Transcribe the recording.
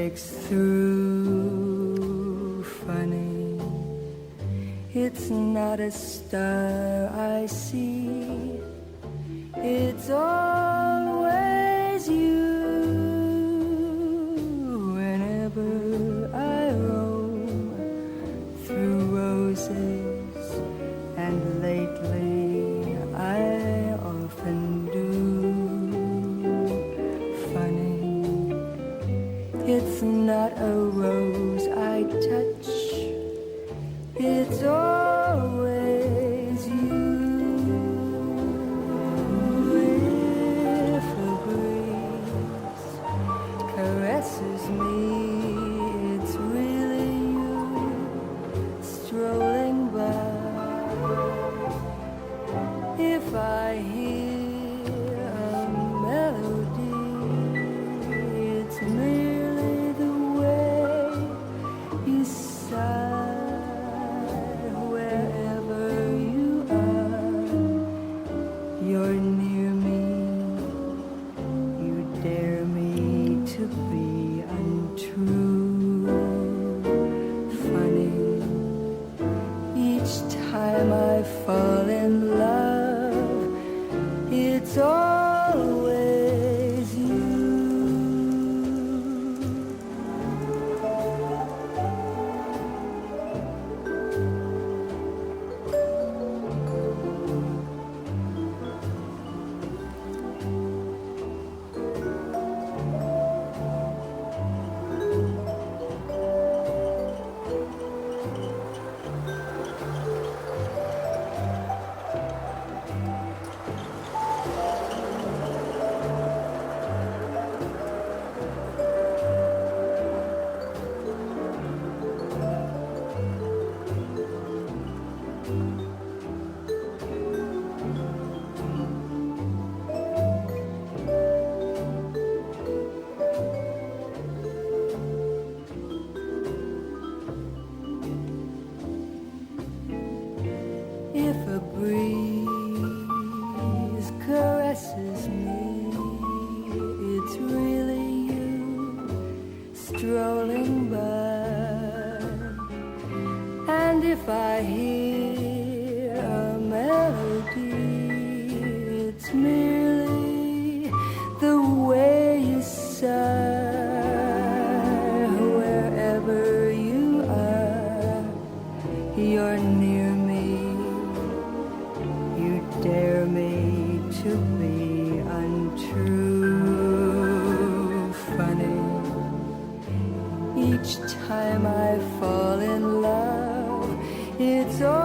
breaks through. Funny, it's not a star I see, it's always you. Whenever I roam through roses, and lately I often do. Funny, it's not a rose I touch, it's always you. If a breeze caresses me, it's really you strolling by. If I hear a melody, it's merely the way you sigh. Wherever you are, you're near me. You dare me to be untrue. Funny, each time I fall in love, it's always you. If a breeze caresses me, it's really you strolling by. And if I hear a melody, it's merely the way you sigh. Wherever you are, you're near me. You dare me to be untrue. Funny, each time I fall in love, it's all